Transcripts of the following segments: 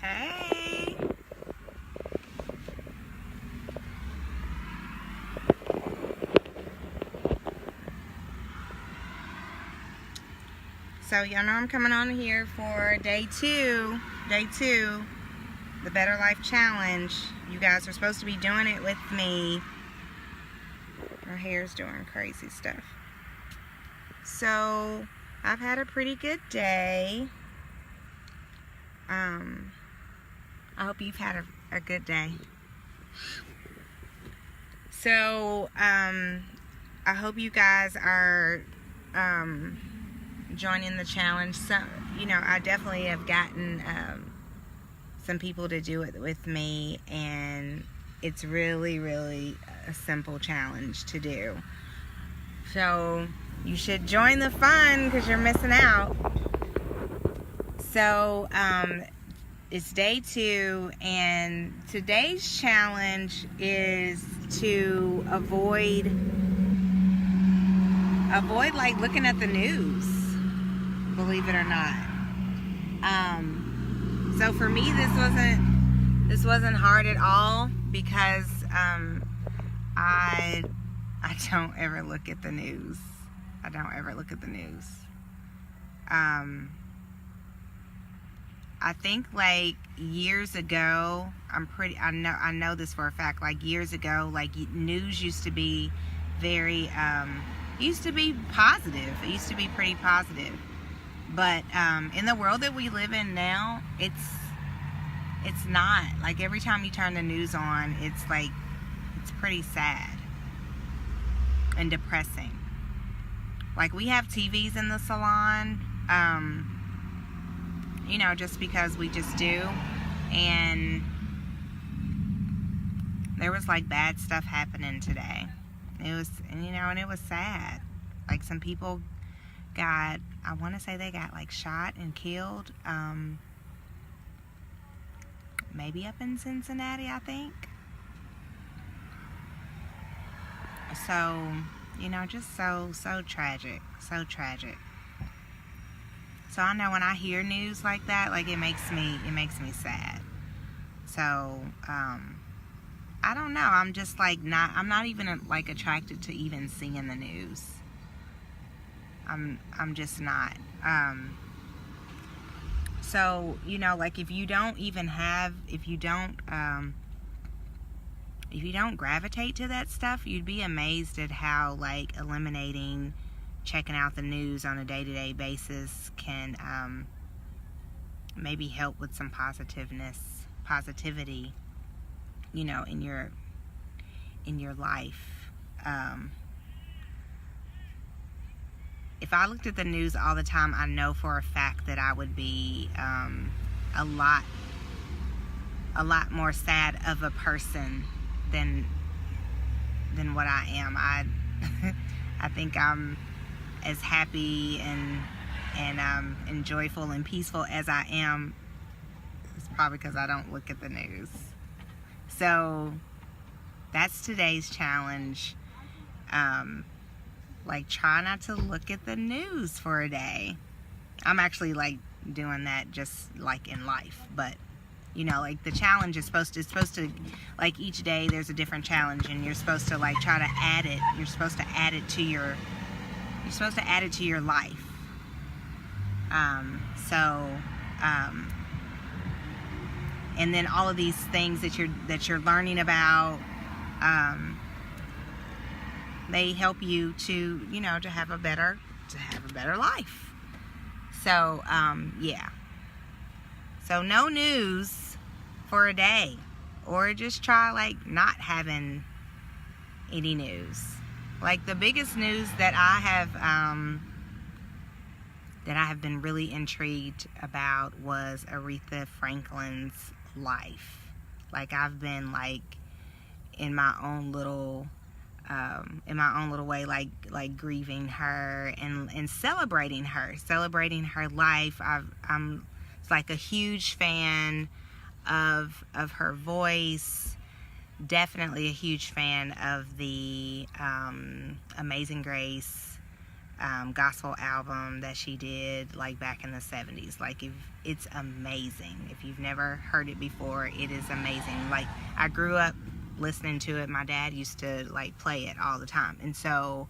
Hey. So y'all know I'm coming on here for day two, the Better Life Challenge. You guys are supposed to be doing it with me. My hair's doing crazy stuff. So I've had a pretty good day. I hope you've had a good day. So I hope you guys are joining the challenge. So, I definitely have gotten some people to do it with me, and it's really, really a simple challenge to do. So you should join the fun because you're missing out. So it's day two, and today's challenge is to avoid like looking at the news, believe it or not. So for me, this wasn't hard at all because I don't ever look at the news. I think like years ago, I know this for a fact, like years ago, like news used to be very used to be positive. It used to be pretty positive. But in the world that we live in now, it's not. Like every time you turn the news on, it's pretty sad and depressing. Like we have TVs in the salon, just because we just do. And there was like bad stuff happening today. It was sad. Like some people I want to say they got like shot and killed, maybe up in Cincinnati, I think. So, just so tragic. So I know when I hear news like that, like it makes me sad. So, I don't know. I'm just like I'm not even like attracted to even seeing the news. I'm just not. So, like if you don't gravitate to that stuff, you'd be amazed at how like checking out the news on a day-to-day basis can maybe help with some positivity, in your life. If I looked at the news all the time, I know for a fact that I would be a lot more sad of a person than what I am. I think I'm as happy and joyful and peaceful as I am. It's probably because I don't look at the news. So that's today's challenge. Like try not to look at the news for a day. I'm actually like doing that just like in life, but like the challenge is supposed to like each day there's a different challenge, and you're supposed to like try to add it. You're supposed to add it to your life. And then all of these things that you're learning about, they help you to to have a better life. So yeah. So no news for a day, or just try like not having any news. Like the biggest news that I have been really intrigued about was Aretha Franklin's life. Like I've been like in my own little way, like grieving her and celebrating her life. I'm like a huge fan of her voice. Definitely a huge fan of the Amazing Grace gospel album that she did like back in the 70s. Like, if it's amazing. If you've never heard it before, it is amazing. Like, I grew up listening to it. My dad used to like play it all the time, and so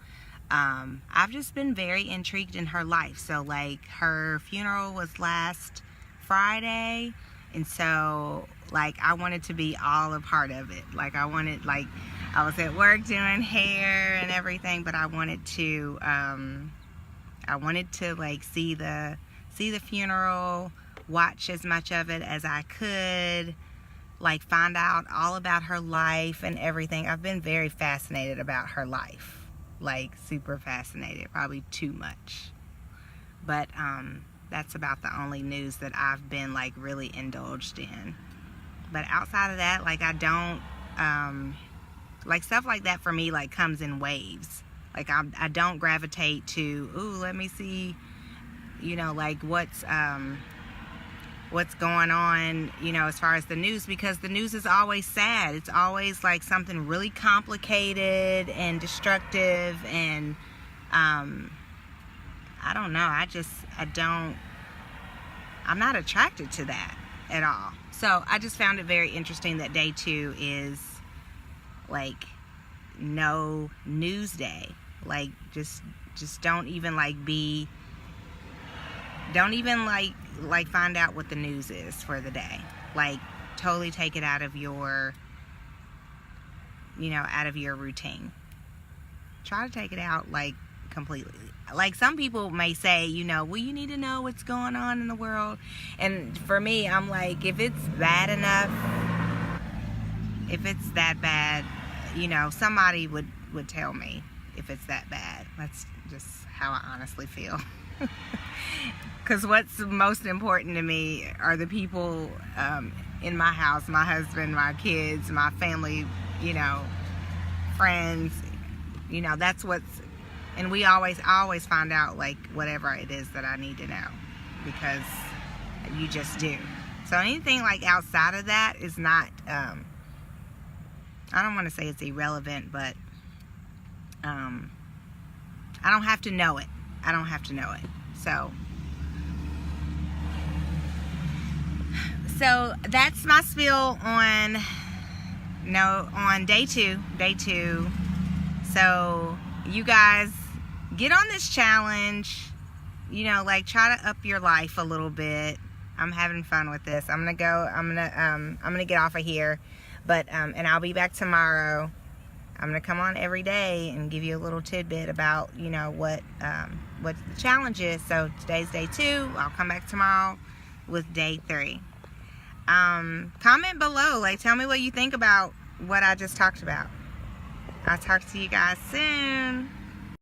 I've just been very intrigued in her life. So like, her funeral was last Friday, and so like, I wanted to be all a part of it. Like, I was at work doing hair and everything, but I wanted to like see the funeral, watch as much of it as I could, like find out all about her life and everything. I've been very fascinated about her life, like super fascinated, probably too much. But that's about the only news that I've been like really indulged in. But outside of that, like, I don't like stuff like that for me like comes in waves. Like, I don't gravitate to, ooh, let me see, you know, like what's going on, you know, as far as the news, because the news is always sad. It's always like something really complicated and destructive, and I don't know, I'm not attracted to that at all. So I just found it very interesting that day 2 is like no news day. Like, just don't even like find out what the news is for the day. Like, totally take it out of your, you know, out of your routine. Try to take it out like completely. Like, some people may say, you know, well, you need to know what's going on in the world. And for me, I'm like, if it's bad enough, if it's that bad, you know, somebody would tell me if it's that bad. That's just how I honestly feel. Because what's most important to me are the people in my house, my husband, my kids, my family, you know, friends. You know, that's what's, and I always find out like whatever it is that I need to know, because you just do. So anything like outside of that is not, I don't want to say it's irrelevant, but I don't have to know it. I don't have to know it. So that's my spiel on day 2. So you guys get on this challenge, you know, like try to up your life a little bit. I'm having fun with this. I'm gonna get off of here, but and I'll be back tomorrow. I'm gonna come on every day and give you a little tidbit about, you know, what the challenge is. So today's day 2. I'll come back tomorrow with day 3. Comment below, like, tell me what you think about what I just talked about. I'll talk to you guys soon.